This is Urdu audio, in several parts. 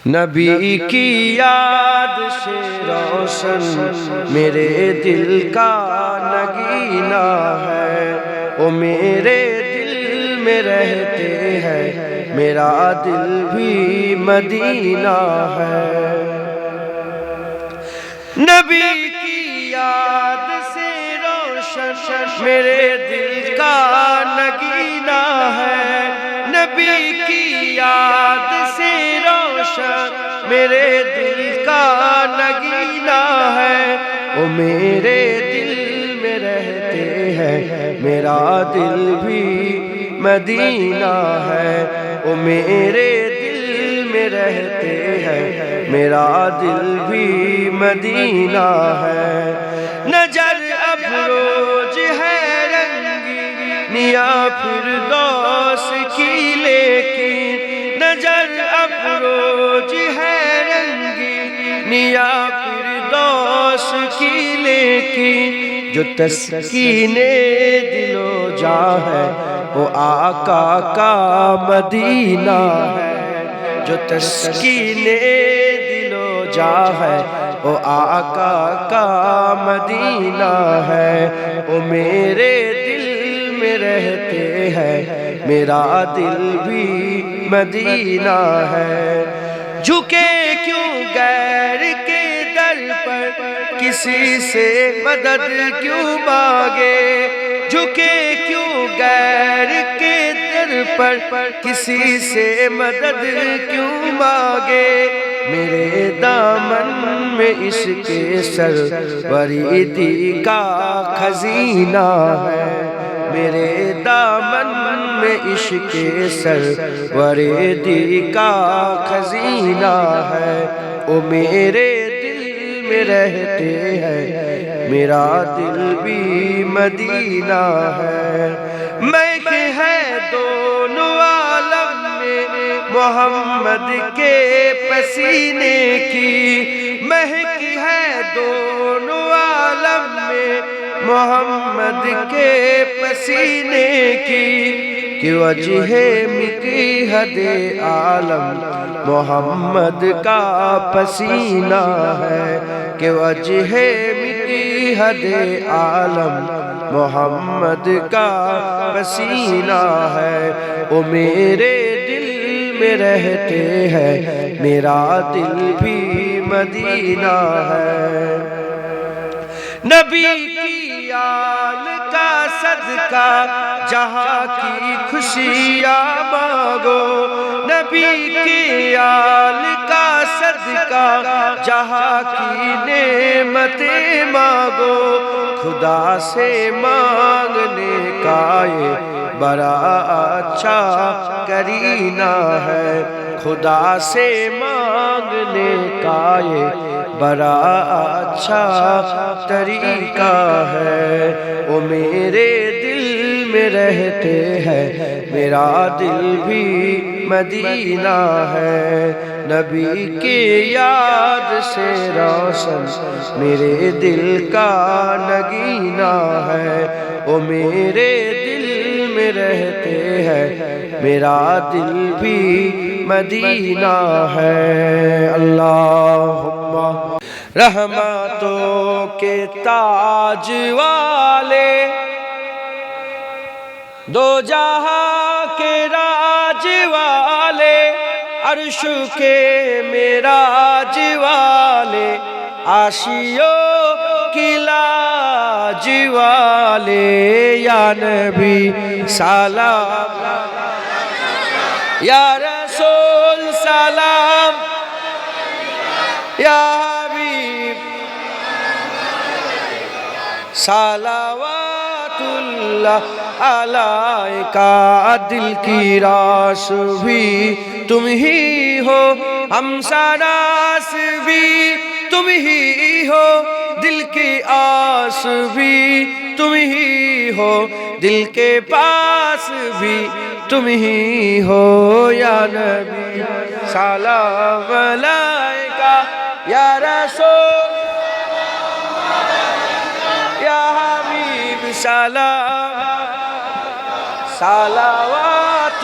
نبی کی یاد سے روشن میرے دل کا نگینہ ہے، وہ میرے دل میں رہتے ہیں، میرا دل بھی مدینہ ہے۔ نبی کی یاد سے روشن میرے دل کا نگینہ ہے، نبی کی یاد سے روشن میرے دل کا نگینہ ہے، وہ میرے دل میں رہتے ہیں، میرا دل بھی مدینہ ہے، وہ میرے دل میں رہتے ہیں، میرا دل بھی مدینہ ہے۔ نظر افروز ہے رنگی یا فردوس کی لیکن، نظر افروز ہے رنگی یا فردوس کی لیکن، جو تسکین دل و جاں ہے وہ آقا کا مدینہ ہے، جو تسکین دل و جاں ہے وہ آقا کا مدینہ ہے، وہ میرے دل میں رہتے ہیں، میرا دل بھی مدینہ ہے۔ جھکے کیوں غیر کے در پر کسی سے مدد کیوں مانگے، جھکے کیوں غیر کے در پر کسی سے مدد کیوں مانگے، میرے دامن میں عشق سروریدی کا خزینہ ہے، میرے دامن میں عشق سروریدی کا خزینہ ہے، وہ میرے دل میں رہتے ہیں، میرا دل بھی مدینہ ہے۔ مہک ہے دونوں عالم میں محمد کے پسینے کی، مہک ہے دونوں عالم میں محمد کے پسینے کی، کہ وجہ مقصد عالم محمد کا پسینہ ہے، کہ وجہ مقصد عالم محمد کا پسینہ ہے، وہ میرے دل میں رہتے ہیں، میرا دل بھی مدینہ ہے۔ نبی کی آل کا صدقہ جہاں کی خوشیاں مانگو، نبی کی آل کا صدقہ جہاں کی نعمتیں مانگو، خدا سے مانگنے کا یہ بڑا اچھا کرینہ ہے، خدا سے مانگنے کا یہ بڑا اچھا طریقہ ہے، وہ میرے دل میں رہتے ہیں، میرا دل بھی مدینہ ہے۔ نبی کی یاد سے روشن میرے دل کا نگینہ ہے، وہ میرے دل میں رہتے ہیں، میرا دل بھی مدینہ ہے۔ اللہم رحمتوں کے تاج والے، دو جہاں کے راج والے، عرش کے معراج والے، عاشیوں کی لاج والے، یا نبی سلام، یا رسول سلام، یا حبیب صلوات اللہ علیکہ، دل کی راس بھی تم ہی ہو، ہمسراس بھی تم ہی ہو، دل کی آس بھی تم ہی ہو، دل کے پاس بھی تم ہی ہو، یا نبی سلام علیکہ، یا رسول یا حبیب سلام صلوات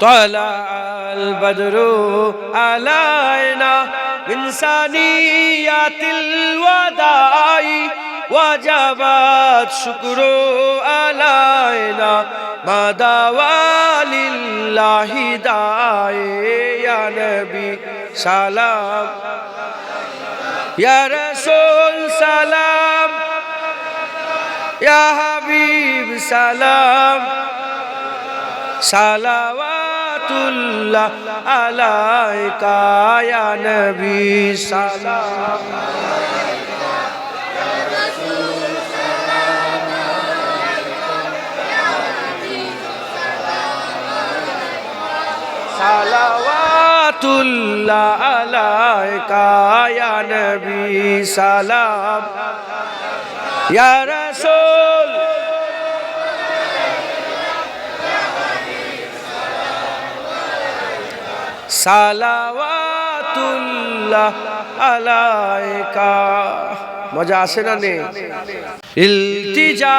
طلع البدر علينا من ثنيات الوداع وجبت شكر علينا ما دعا لله داعي يا نبي سلام يا رسول سلام يا حبيب سلام صلواتullah alaika ya nabi salam ya rasul salam salawatullah alaika ya nabi salam ya rasul সালাওয়াতুল্লাহ আলাইকা মজা আসে না নে ইলতিজা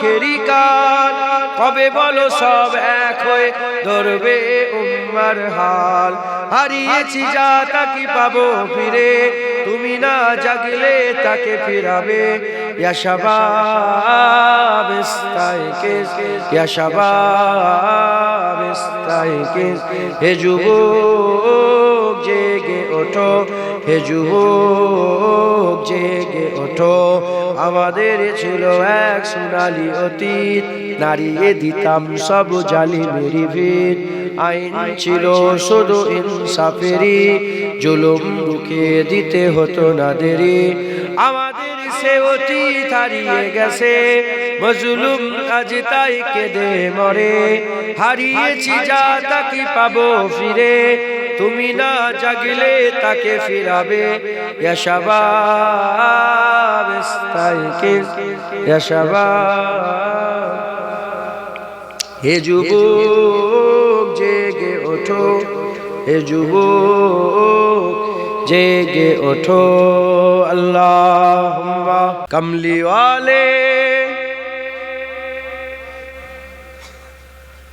আখেরি কাল, কবে বলো সব এক হয়ে ধরবে উম্মার হাল। হারিয়েছি যা তাকে পাবো ফিরে, তুমি না জাগলে তাকে ফিরাবে। ইয়া শাবাব ইস্তাইকিজ, ইয়া শাবাব ইস্তাইকিজ, হে যুবক জেগে ওঠো, হে যুবক জেগে ওঠো। আমাদের ছিল এক সোনালী অতীত, নাড়িয়ে দিতাম সব জালিমেরি ভিত। আইন ছিল শুধু ইনসাফেরই, জুলুম রুখে দিতে হতো না দেরি। আমাদের সে অতীত হারিয়ে গেছে, মজলুম আজ তাই কেঁদে মরে। হারিয়েছি যা তাকে পাবো ফিরে, তুমি না জাগলে তাকে ফিরাবে। ইয়া শাবাব ইস্তাইকিজ, ইয়া শাবাব, হে যুবক জেগে ওঠো, হে যুবক জেগে ওঠো। আল্লাহুম্মা কমলি ওয়ালে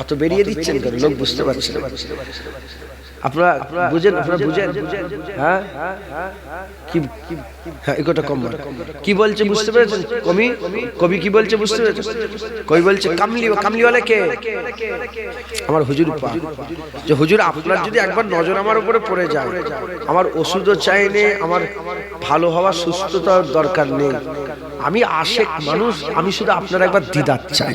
অত বেরিয়ে দিচ্ছেন কেন? লোক বুঝতে পারছে না। আপনারা বুঝেন, আপনারা বুঝেন? হ্যাঁ, কি একটা কম কি বলছে বুঝতে পেরেছেন? কবি কি বলছে বুঝতে পেরেছেন? কবি বলছে কামলিওয়ালা কে? আমার হুজুর পাক। যে হুজুর আপনার যদি একবার নজর আমার উপরে পড়ে যায়, আমার ওষুধও চাই নেই, আমার ভালো হওয়া সুস্থতার দরকার নেই, আমি আশেক মানুষ, আমি শুধু আপনার একবার দিদার চাই।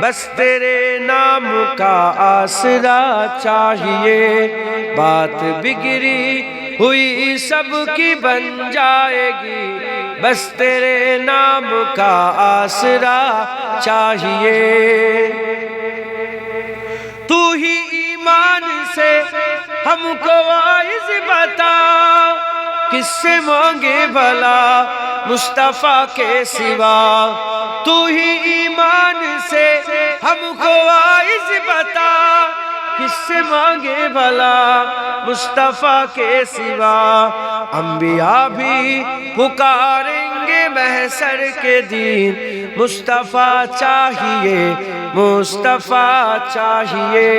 بس تیرے نام کا آسرا چاہیے بات بگڑی ہوئی سب کی بن جائے گی بس تیرے نام کا آسرا چاہیے تو ہی ایمان سے ہم کو واعظ بتا کس سے مانگے بھلا مصطفیٰ کے سوا تو ہی ایمان سے ہم کو واعظ بتا کس سے مانگے بھلا مصطفیٰ کے سوا انبیاء بھی پکاریں گے محشر کے دن مصطفیٰ چاہیے مصطفیٰ چاہیے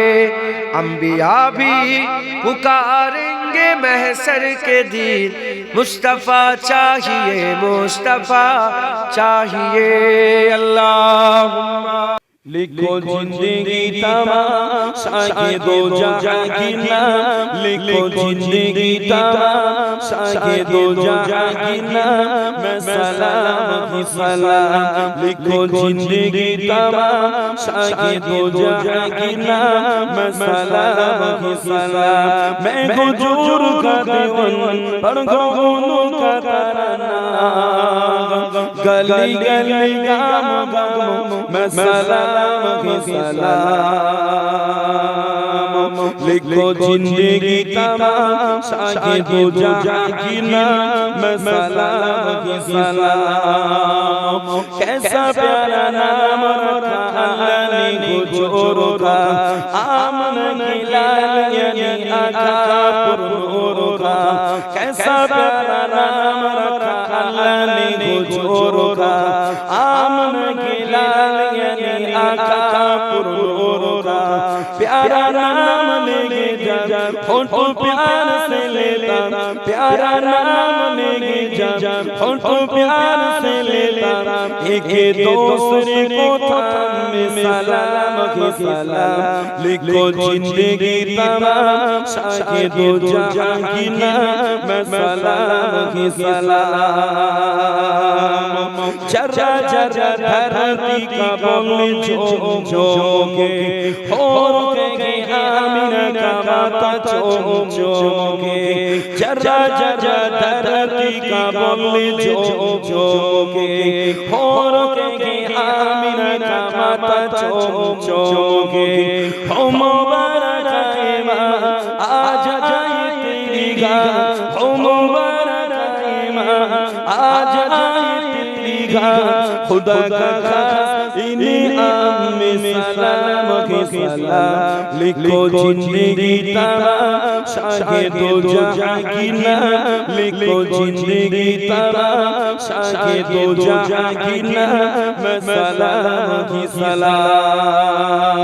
انبیاء بھی پکاریں گے محشر کے دن مصطفیٰ چاہیے مصطفیٰ چاہیے اللہم لکھو زندگی تمام شاہ دو جہاں کی نام لکھو زندگی تمام شاہ دو جہاں کی نام میں سلام کی سلام لکھو زندگی تمام شاہ دو جہاں کی نام میں سلام کی سلام میں گجور کا دیوان پر گونوں کا ترانہ گلی گلی گام گام میں سلام کی سلام لکھو زندگی تمام شاہ دو جہاں کی نام میں سلام کی سلام کیسا پیارا نام رکھا اللہ نے گجور کا آمنہ کی لال یعنی آقا پر نور کا کیسا پیارا نام رکھا اللہ نے گجور کا آمنہ کی لال یعنی آقا پر نور کا پیارا نام لے گے جب ہونٹوں پیار سے لیتا پیارا نام لے گے جب ہونٹوں پیار سے لیتا ایک دوسرے کو تھامے سلام کی سلام لکھو زندگی تمام شاہ دو جہاں کی نام میں سلام کی سلام چرا چرا دھرتی کا بول چوم چوم کے اور کہے آمینہ کا ماتا چوم چوم کے چرا چرا دھرتی کا بول چوم چوم کے اور کہے آمینہ کا ماتا چوم چوم کے ہو مبارک ہے ماں آج جائے تیری گاہ ہو مبارک ہے ماں آج جائے تیری گاہ خدا کا خاص انعام میں سلام کی سلام لکھو زندگی تمام شاہ دو جہاں کی نام لکھو زندگی تمام شاہ دو جہاں کی نام میں سلام کی سلام